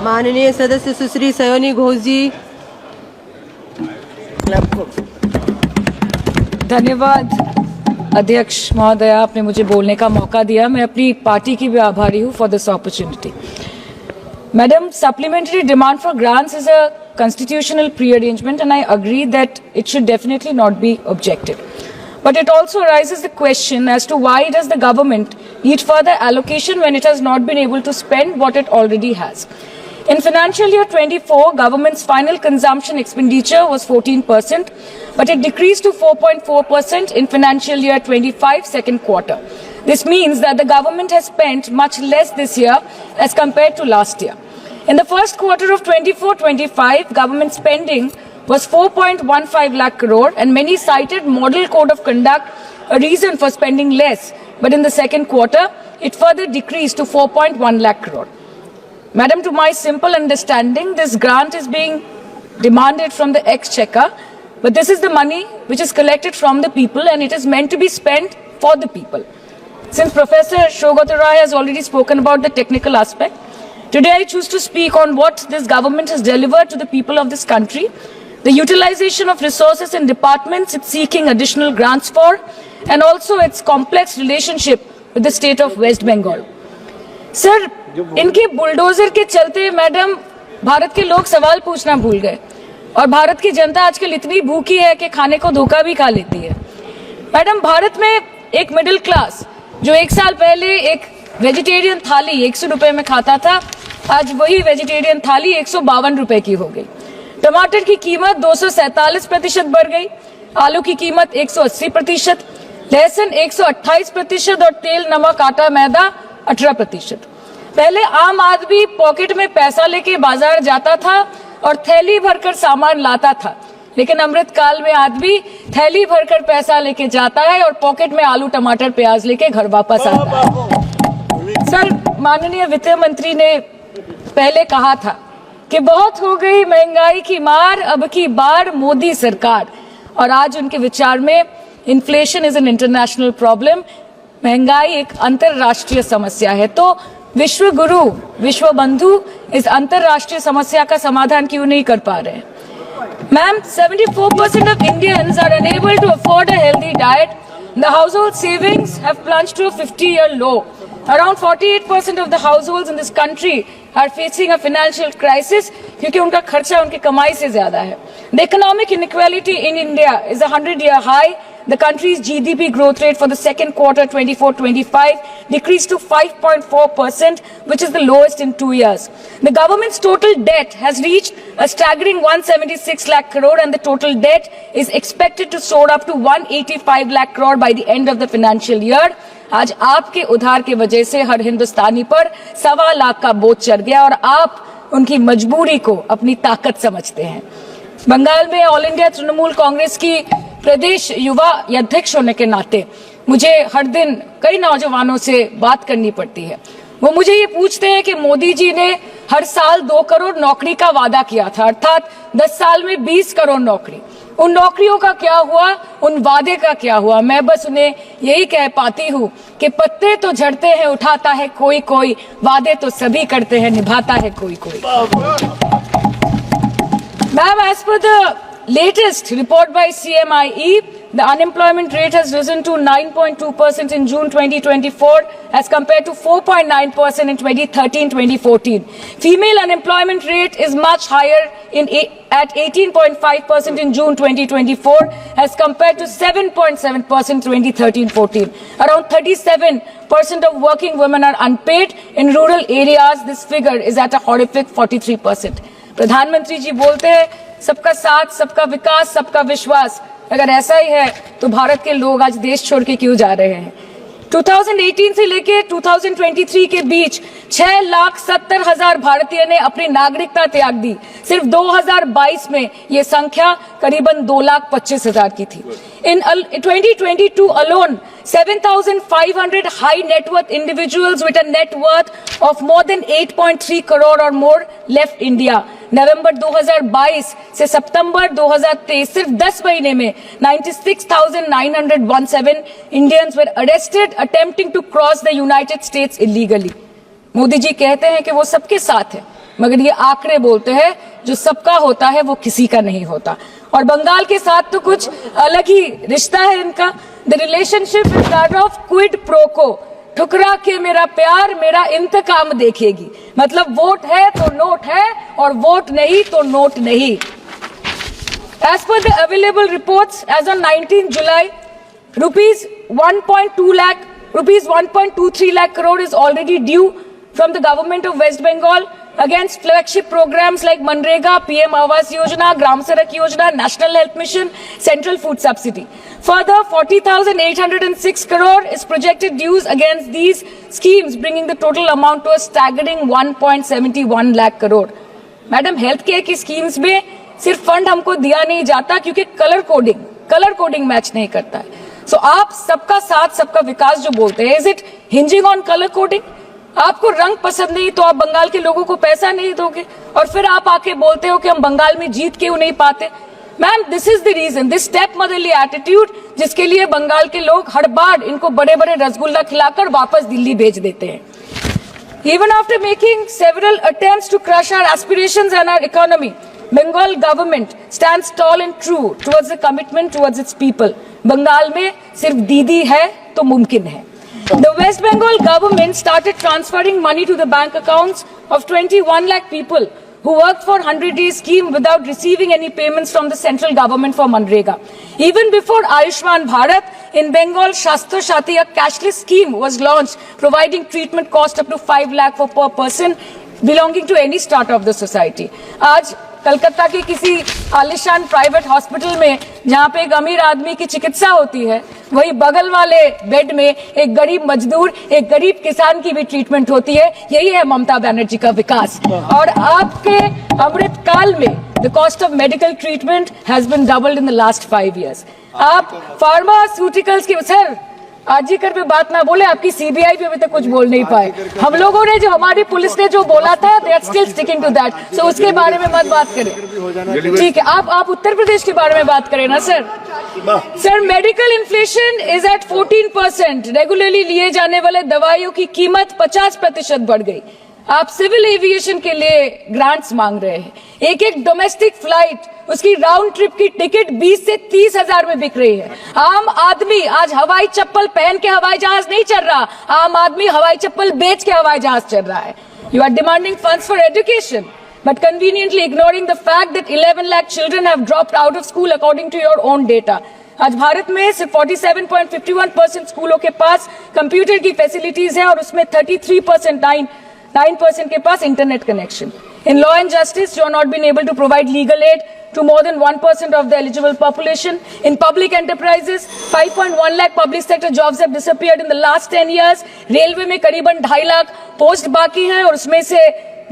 माननीय सदस्य सुश्री सयोनी घोष जी। धन्यवाद अध्यक्ष महोदया, आपने मुझे बोलने का मौका दिया। मैं अपनी पार्टी की भी आभारी हूँ for this opportunity. Madam, supplementary demand for grants is a constitutional pre-arrangement and I agree that it should definitely not be objective. But it also raises the question as to why does the government need further allocation when it has not been able to spend what it already has. In financial year 24, government's final consumption expenditure was 14%, but it decreased to 4.4% in financial year 25 second quarter. This means that the government has spent much less this year as compared to last year. In the first quarter of 24-25, government spending was 4.15 lakh crore and many cited model code of conduct a reason for spending less. But in the second quarter, it further decreased to 4.1 lakh crore. Madam, to my simple understanding, this grant is being demanded from the exchequer, but this is the money which is collected from the people and it is meant to be spent for the people. Since Professor Shougata Rai has already spoken about the technical aspect, today I choose to speak on what this government has delivered to the people of this country, the utilization of resources and departments it's seeking additional grants for, and also its complex relationship with the state of West Bengal. Sir, इनके bulldozer के चलते madam Bharat के लोग सवाल पूछना भूल गए और भारत की जनता आजकल इतनी भूखी है कि खाने को धोखा भी खा लेती है। मैडम, भारत में एक मिडिल क्लास जो एक साल पहले एक वेजिटेरियन थाली 100 रुपए में खाता था, आज वही वेजिटेरियन थाली 152 रुपए की हो गई। टमाटर की कीमत 247% बढ़ गई, आलू की कीमत 180%, लहसुन 128% और तेल, नमक, आटा, मैदा 18%। पहले आम आदमी पॉकेट में पैसा लेके बाजार जाता था और थैली भरकर सामान लाता था, लेकिन अमृत काल में आदमी थैली भरकर पैसा लेके जाता है और पॉकेट में आलू, टमाटर, प्याज लेके घर वापस आता है। सर, माननीय वित्त मंत्री ने पहले कहा था कि बहुत हो गई महंगाई की मार, अब की बार मोदी सरकार, और आज उनके विचार में inflation is an international problem, महंगाई एक अंतरराष्ट्रीय समस्या है। तो विश्व गुरु, विश्व बंधु इस अंतरराष्ट्रीय समस्या का समाधान क्यों नहीं कर पा रहे हैं? Ma'am, 74% of Indians are unable to afford a healthy diet. The household savings have plunged to a 50-year low. Around 48% of the households in this country are facing a financial crisis क्योंकि उनका खर्चा उनकी कमाई से ज्यादा है. The economic inequality in India is a 100-year high. The country's GDP growth rate for the second quarter 24-25 decreased to 5.4%, which is the lowest in 2 years. The government's total debt has reached a staggering 176 lakh crore and the total debt is expected to soar up to 185 lakh crore by the end of the financial year. आज आपके उधार की वजह से हर हिंदुस्तानी पर 1.25 लाख का बोझ चढ़ गया और आप उनकी मजबूरी को अपनी ताकत समझते हैं। बंगाल में ऑल इंडिया तृणमूल कांग्रेस की प्रदेश युवा अध्यक्ष होने के नाते मुझे हर दिन कई नौजवानों से बात करनी पड़ती है। वो मुझे ये पूछते हैं कि मोदी जी ने हर साल 2 करोड़ नौकरी का वादा किया था, अर्थात 10 साल में 20 करोड़ नौकरी। उन नौकरियों का क्या हुआ, उन वादे का क्या हुआ? मैं बस उन्हें यही कह पाती हूँ कि पत्ते तो झड़ते हैं, उठाता है कोई कोई, वादे तो सभी करते हैं, निभाता है कोई कोई। Ma'am, as per the latest report by CMIE, the unemployment rate has risen to 9.2% in June 2024 as compared to 4.9% in 2013-2014. Female unemployment rate is much higher at 18.5% in June 2024 as compared to 7.7% in 2013-14. Around 37% of working women are unpaid. In rural areas, this figure is at a horrific 43%. प्रधानमंत्री जी बोलते हैं सबका साथ, सबका विकास, सबका विश्वास। अगर ऐसा ही है तो भारत के लोग आज देश छोड़ के क्यों जा रहे हैं? 2018 से लेके 2023 के बीच 6,70,000 भारतीय ने अपनी नागरिकता त्याग दी। सिर्फ 2022 में ये संख्या करीबन 2,25,000 की थी। In 2022 alone, 7,500 high net worth individuals with a net worth of more than 8.3 crore or more left India. नवंबर 2022 से सितंबर 2023 सिर्फ 10 महीने में 96,917 Indians were arrested attempting to cross the United States illegally. Modi ji कहते हैं कि वो सबके साथ है, मगर ये आंकड़े बोलते हैं जो सबका होता है वो किसी का नहीं होता। और बंगाल के साथ तो कुछ अलग ही रिश्ता है इनका। The relationship is that of quid pro को, ठुकरा के मेरा प्यार मेरा इंतकाम देखेगी। मतलब वोट है तो नोट है और वोट नहीं तो नोट नहीं। As per the available reports, as on 19 July, rupees 1.23 lakh crore is already due from the government of West Bengal against flagship programs like Manrega, PM Awas Yojana, Gram Sadak Yojana, National Health Mission, Central Food Subsidy. Further, 40,806 crore is projected dues against these schemes, bringing the total amount to a staggering 1.71 lakh crore. Madam, health care की schemes में सिर्फ fund हमको दिया नहीं जाता क्योंकि colour coding match नहीं करता है। सो आप सबका साथ सबका विकास जो बोलते हैं, is it hinging on colour coding? आपको रंग पसंद नहीं तो आप बंगाल के लोगों को पैसा नहीं दोगे और फिर आप आके बोलते हो कि हम बंगाल में जीत क्यों नहीं पाते। Ma'am, this is the reason, this step motherly attitude, जिसके लिए बंगाल के लोग हर बार इनको बड़े बड़े रसगुल्ला खिलाकर वापस दिल्ली भेज देते हैं। Even after making several attempts to crush our aspirations and our economy, Bengal government stands tall and true towards the commitment towards its people. Bengal में सिर्फ दीदी है तो मुमकिन है। The West Bengal government started transferring money to the bank accounts of 21 lakh people who worked for 100-day scheme without receiving any payments from the central government for Manrega. Even before Ayushman Bharat, in Bengal, Shastra Shati, a cashless scheme was launched, providing treatment cost up to 5 lakh for per person belonging to any strata of the society. आज कलकत्ता के किसी आलिशान private hospital में जहाँ पे एक अमीर आदमी की चिकित्सा होती है, वही बगल वाले बेड में एक गरीब मजदूर, एक गरीब किसान की भी ट्रीटमेंट होती है। यही है ममता बनर्जी का विकास। और आपके अमृत काल में the cost of medical treatment has been doubled in the last 5 years। आप फार्मास्यूटिकल्स की, सर आरजीकर पे बात ना बोले, आपकी सीबीआई पे अभी तक कुछ बोल नहीं पाए। हम लोगों ने जो, हमारी पुलिस ने जो बोला था, they are still sticking to that. So उसके बारे में मत बात करें, ठीक है? आप उत्तर प्रदेश के बारे में बात करें ना sir. Sir, medical inflation is at 14%। Regularly लिए जाने वाले दवाइयों की कीमत 50% बढ़ गई। आप सिविल एविएशन के लिए ग्रांट्स मांग रहे हैं। एक डोमेस्टिक फ्लाइट, उसकी राउंड ट्रिप की टिकट 20 से 30 हजार में बिक रही है। आम आदमी आज हवाई चप्पल पहन के हवाई जहाज नहीं चल रहा, आम आदमी हवाई चप्पल बेच के हवाई जहाज चल रहा है। You are demanding funds for education but conveniently ignoring the fact that 11 lakh children have dropped out of school according to your own data. आज भारत में सिर्फ 47.51% स्कूलों के पास कंप्यूटर की फैसिलिटीज है और उसमें 9% के पास internet connection. In law and justice, you have not been able to provide legal aid to more than 1% of the eligible population. In public enterprises, 5.1 lakh public sector jobs have disappeared in the last 10 years. Railway में करीबन 2.5 lakh post बाकी हैं और उसमें से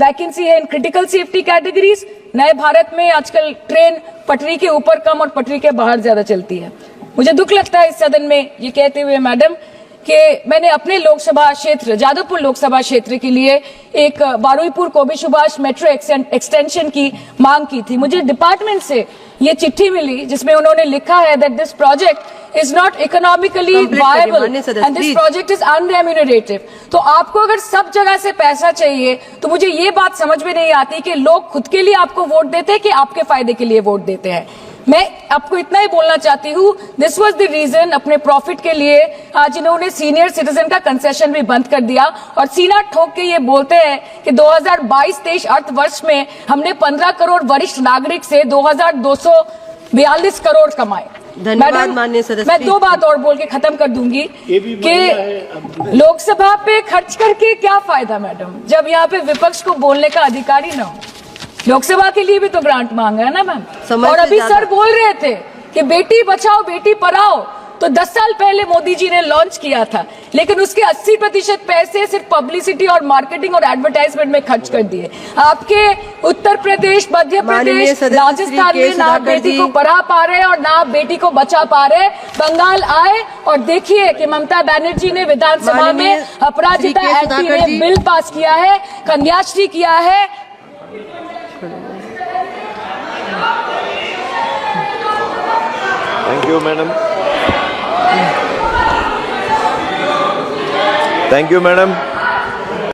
vacancy है in critical safety categories. नए भारत में आजकल ट्रेन पटरी के ऊपर कम और पटरी के बाहर ज्यादा चलती है। मुझे दुख लगता है इस सदन में ये कहते हुए मैडम कि मैंने अपने लोकसभा क्षेत्र जादवपुर लोकसभा क्षेत्र के लिए एक बारुईपुर कोबी सुभाष मेट्रो एक्सटेंशन की मांग की थी। मुझे डिपार्टमेंट से ये चिट्ठी मिली जिसमें उन्होंने लिखा है that this project is not economically viable and this project is unremunerative. तो आपको अगर सब जगह से पैसा चाहिए तो मुझे ये बात समझ में नहीं आती कि लोग खुद के लिए आपको वोट देते हैं कि आपके फायदे के लिए वोट देते हैं। मैं आपको इतना ही बोलना चाहती हूँ, दिस वाज द रीजन, अपने प्रॉफिट के लिए आज इन्होंने सीनियर सिटीजन का कंसेशन भी बंद कर दिया और सीना ठोक के ये बोलते हैं कि 2022-23 अर्थ वर्ष में हमने 15 करोड़ वरिष्ठ नागरिक से 2242 करोड़ कमाए। धन्यवाद माननीय सदस्य। मैं 2 बात और बोल के खत्म कर दूंगी कि लोकसभा पे खर्च करके क्या फायदा मैडम, जब यहाँ पे विपक्ष को बोलने का अधिकार ही ना हो। लोकसभा के लिए भी तो ग्रांट मांगा है ना मैम। और अभी सर बोल रहे थे कि बेटी बचाओ बेटी पढ़ाओ तो 10 साल पहले मोदी जी ने लॉन्च किया था, लेकिन उसके 80% पैसे सिर्फ पब्लिसिटी और मार्केटिंग और एडवर्टाइजमेंट में खर्च कर दिए। आपके उत्तर प्रदेश, मध्य प्रदेश, राजस्थान में ना आप बेटी को पढ़ा पा रहे और ना आप बेटी को बचा पा रहे। बंगाल आए और देखिए कि ममता बनर्जी ने विधानसभा में अपराजिता एक्ट में बिल पास किया है, कन्याश्री किया है। Thank you, madam. Thank you, madam.